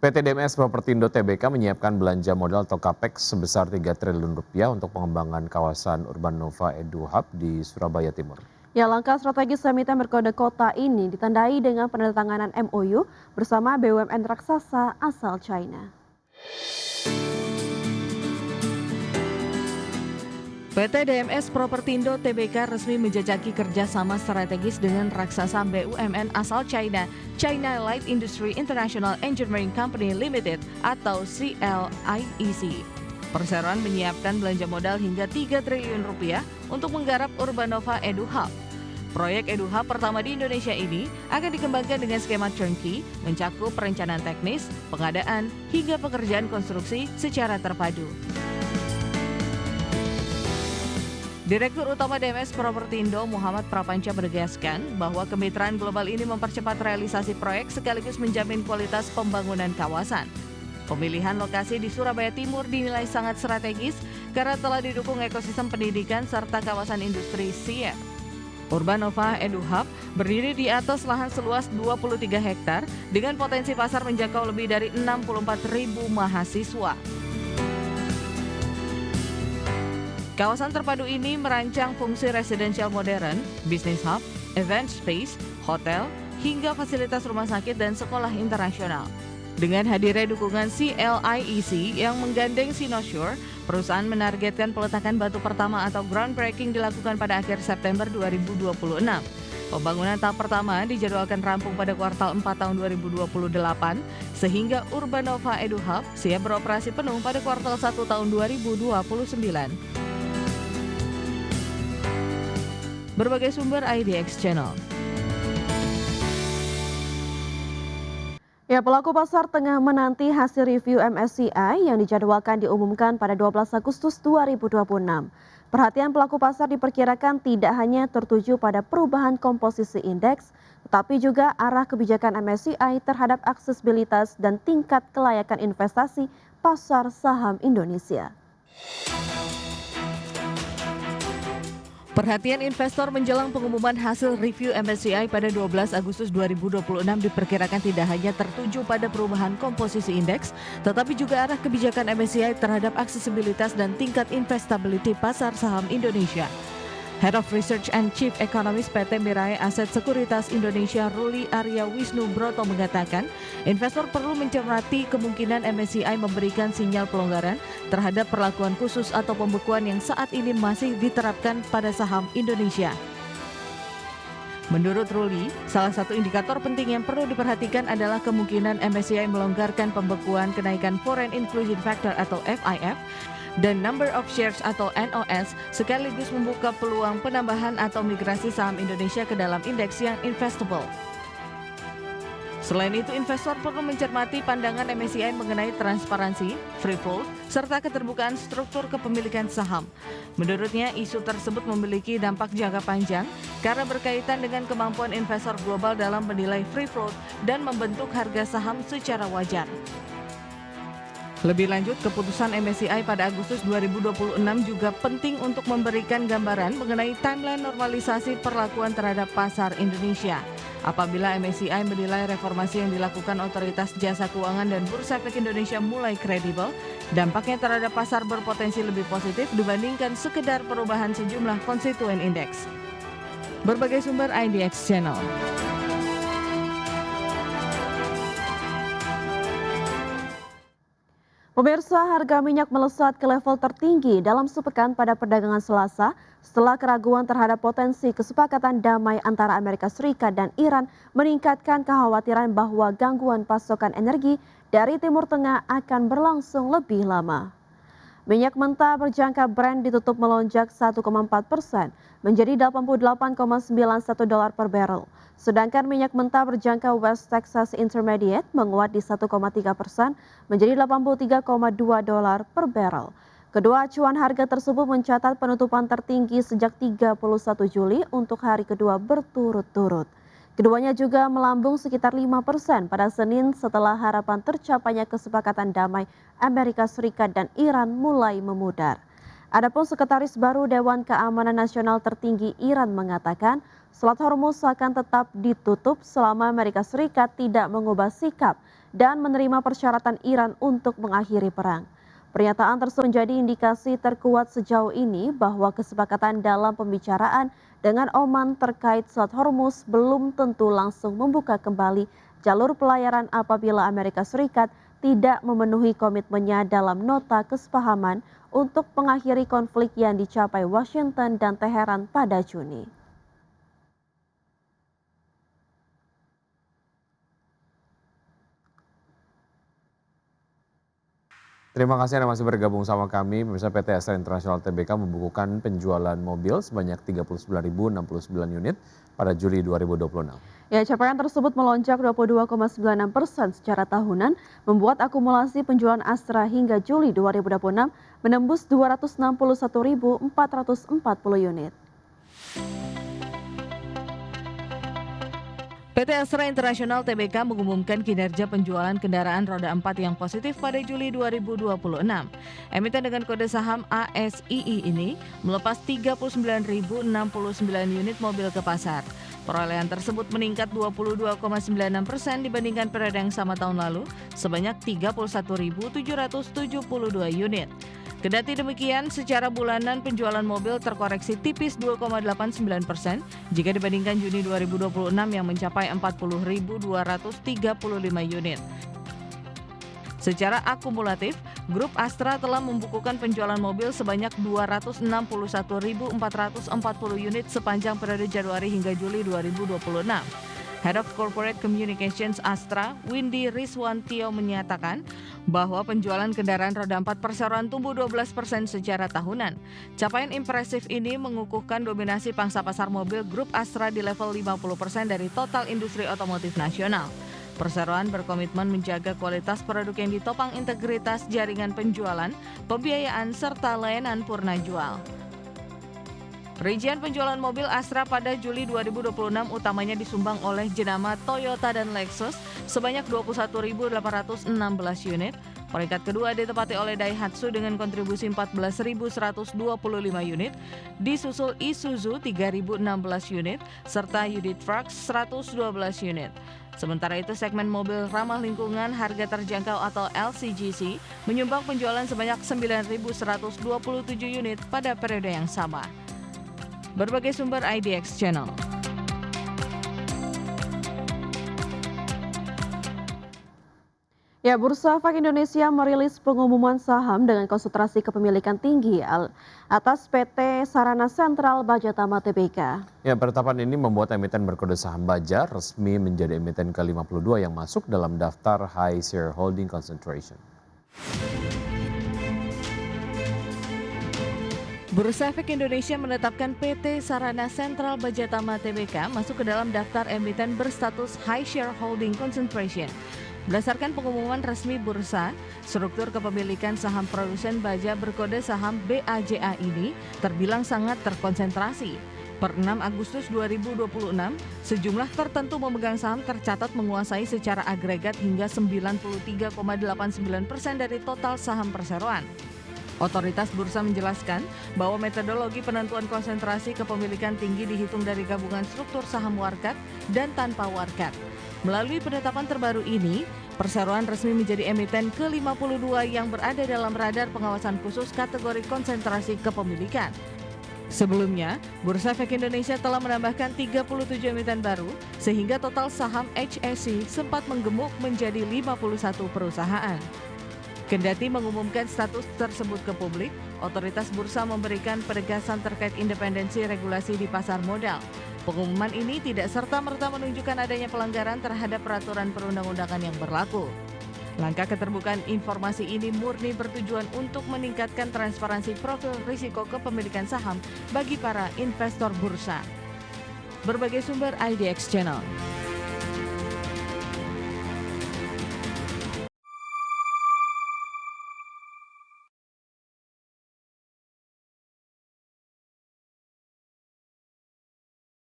PT DMS Propertindo Tbk menyiapkan belanja modal atau capex sebesar 3 triliun rupiah untuk pengembangan kawasan Urban Nova Edu Hub di Surabaya Timur. Ya, langkah strategis emiten berkode kota ini ditandai dengan penandatanganan MOU bersama BUMN raksasa asal China. PT DMS Propertindo Tbk resmi menjajaki kerjasama strategis dengan raksasa BUMN asal China, China Light Industry International Engineering Company Limited atau CLIEC. Perseroan menyiapkan belanja modal hingga 3 triliun rupiah untuk menggarap Urbanova Edu Hub. Proyek Edu Hub pertama di Indonesia ini akan dikembangkan dengan skema turnkey, mencakup perencanaan teknis, pengadaan, hingga pekerjaan konstruksi secara terpadu. Direktur Utama DMS Propertindo Muhammad Prapanca menegaskan bahwa kemitraan global ini mempercepat realisasi proyek sekaligus menjamin kualitas pembangunan kawasan. Pemilihan lokasi di Surabaya Timur dinilai sangat strategis karena telah didukung ekosistem pendidikan serta kawasan industri siap. Urbanova Edu Hub berdiri di atas lahan seluas 23 hektar dengan potensi pasar menjangkau lebih dari 64.000 mahasiswa. Kawasan terpadu ini merancang fungsi residensial modern, bisnis hub, event space, hotel, hingga fasilitas rumah sakit dan sekolah internasional. Dengan hadirnya dukungan CLIEC yang menggandeng Sinosure, perusahaan menargetkan peletakan batu pertama atau groundbreaking dilakukan pada akhir September 2026. Pembangunan tahap pertama dijadwalkan rampung pada kuartal 4 tahun 2028, sehingga Urbanova Edu Hub siap beroperasi penuh pada kuartal 1 tahun 2029. Berbagai sumber IDX Channel. Ya, pelaku pasar tengah menanti hasil review MSCI yang dijadwalkan diumumkan pada 12 Agustus 2026. Perhatian pelaku pasar diperkirakan tidak hanya tertuju pada perubahan komposisi indeks, tetapi juga arah kebijakan MSCI terhadap aksesibilitas dan tingkat kelayakan investasi pasar saham Indonesia. Perhatian investor menjelang pengumuman hasil review MSCI pada 12 Agustus 2026 diperkirakan tidak hanya tertuju pada perubahan komposisi indeks, tetapi juga arah kebijakan MSCI terhadap aksesibilitas dan tingkat investability pasar saham Indonesia. Head of Research and Chief Economist PT Mirae Aset Sekuritas Indonesia Ruli Arya Wisnu Broto mengatakan, investor perlu mencermati kemungkinan MSCI memberikan sinyal pelonggaran terhadap perlakuan khusus atau pembekuan yang saat ini masih diterapkan pada saham Indonesia. Menurut Ruli, salah satu indikator penting yang perlu diperhatikan adalah kemungkinan MSCI melonggarkan pembekuan kenaikan Foreign Inclusion Factor atau FIF dan Number of Shares atau NOS sekaligus membuka peluang penambahan atau migrasi saham Indonesia ke dalam indeks yang investable. Selain itu, investor perlu mencermati pandangan MSCI mengenai transparansi, free float, serta keterbukaan struktur kepemilikan saham. Menurutnya, isu tersebut memiliki dampak jangka panjang karena berkaitan dengan kemampuan investor global dalam menilai free float dan membentuk harga saham secara wajar. Lebih lanjut, keputusan MSCI pada Agustus 2026 juga penting untuk memberikan gambaran mengenai timeline normalisasi perlakuan terhadap pasar Indonesia. Apabila MSCI menilai reformasi yang dilakukan Otoritas Jasa Keuangan dan Bursa Efek Indonesia mulai kredibel, dampaknya terhadap pasar berpotensi lebih positif dibandingkan sekedar perubahan sejumlah konstituen indeks. Berbagai sumber IDX Channel. Pemirsa, harga minyak melesat ke level tertinggi dalam sepekan pada perdagangan Selasa setelah keraguan terhadap potensi kesepakatan damai antara Amerika Serikat dan Iran meningkatkan kekhawatiran bahwa gangguan pasokan energi dari Timur Tengah akan berlangsung lebih lama. Minyak mentah berjangka Brent ditutup melonjak 1,4% menjadi $88,91 per barrel. Sedangkan minyak mentah berjangka West Texas Intermediate menguat di 1,3% menjadi $83,2 per barrel. Kedua acuan harga tersebut mencatat penutupan tertinggi sejak 31 Juli untuk hari kedua berturut-turut. Keduanya juga melambung sekitar 5% pada Senin setelah harapan tercapainya kesepakatan damai Amerika Serikat dan Iran mulai memudar. Adapun Sekretaris Baru Dewan Keamanan Nasional tertinggi Iran mengatakan Selat Hormuz akan tetap ditutup selama Amerika Serikat tidak mengubah sikap dan menerima persyaratan Iran untuk mengakhiri perang. Pernyataan tersebut menjadi indikasi terkuat sejauh ini bahwa kesepakatan dalam pembicaraan dengan Oman terkait Selat Hormuz belum tentu langsung membuka kembali jalur pelayaran apabila Amerika Serikat tidak memenuhi komitmennya dalam nota kesepahaman untuk mengakhiri konflik yang dicapai Washington dan Teheran pada Juni. Terima kasih Anda masih bergabung sama kami. Pemirsa, PT Astra International Tbk membukukan penjualan mobil sebanyak 39.069 unit pada Juli 2026. Ya, capaian tersebut melonjak 22,96% secara tahunan, membuat akumulasi penjualan Astra hingga Juli 2026 menembus 261.440 unit. PT Astra International Tbk mengumumkan kinerja penjualan kendaraan roda 4 yang positif pada Juli 2026. Emiten dengan kode saham ASII ini melepas 39.069 unit mobil ke pasar. Perolehan tersebut meningkat 22,96% dibandingkan periode yang sama tahun lalu, sebanyak 31.772 unit. Kendati demikian, secara bulanan penjualan mobil terkoreksi tipis 2,89% jika dibandingkan Juni 2026 yang mencapai 40.235 unit. Secara akumulatif, Grup Astra telah membukukan penjualan mobil sebanyak 261.440 unit sepanjang periode Januari hingga Juli 2026. Head of Corporate Communications Astra, Windy Rizwantio menyatakan bahwa penjualan kendaraan roda 4 perseroan tumbuh 12% secara tahunan. Capaian impresif ini mengukuhkan dominasi pangsa pasar mobil Grup Astra di level 50% dari total industri otomotif nasional. Perseroan berkomitmen menjaga kualitas produk yang ditopang integritas jaringan penjualan, pembiayaan, serta layanan purna jual. Rincian penjualan mobil Astra pada Juli 2026 utamanya disumbang oleh jenama Toyota dan Lexus sebanyak 21.816 unit. Peringkat kedua ditempati oleh Daihatsu dengan kontribusi 14.125 unit, disusul Isuzu 3.016 unit, serta UD Trucks 112 unit. Sementara itu segmen mobil ramah lingkungan harga terjangkau atau LCGC menyumbang penjualan sebanyak 9.127 unit pada periode yang sama. Berbagai sumber IDX Channel. Ya, Bursa Efek Indonesia merilis pengumuman saham dengan konsentrasi kepemilikan tinggi atas PT Sarana Sentral Bajatama Tbk. Ya, penetapan ini membuat emiten berkode saham Baja resmi menjadi emiten ke-52 yang masuk dalam daftar High Shareholding Concentration. Bursa Efek Indonesia menetapkan PT Sarana Sentral Bajatama Tbk masuk ke dalam daftar emiten berstatus High Shareholding Concentration. Berdasarkan pengumuman resmi bursa, struktur kepemilikan saham produsen baja berkode saham BAJA ini terbilang sangat terkonsentrasi. Per 6 Agustus 2026, sejumlah tertentu memegang saham tercatat menguasai secara agregat hingga 93,89% dari total saham perseroan. Otoritas bursa menjelaskan bahwa metodologi penentuan konsentrasi kepemilikan tinggi dihitung dari gabungan struktur saham warkat dan tanpa warkat. Melalui penetapan terbaru ini, perseroan resmi menjadi emiten ke-52 yang berada dalam radar pengawasan khusus kategori konsentrasi kepemilikan. Sebelumnya, Bursa Efek Indonesia telah menambahkan 37 emiten baru, sehingga total saham HSI sempat menggemuk menjadi 51 perusahaan. Kendati mengumumkan status tersebut ke publik, otoritas bursa memberikan penegasan terkait independensi regulasi di pasar modal. Pengumuman ini tidak serta-merta menunjukkan adanya pelanggaran terhadap peraturan perundang-undangan yang berlaku. Langkah keterbukaan informasi ini murni bertujuan untuk meningkatkan transparansi profil risiko kepemilikan saham bagi para investor bursa. Berbagai sumber IDX Channel.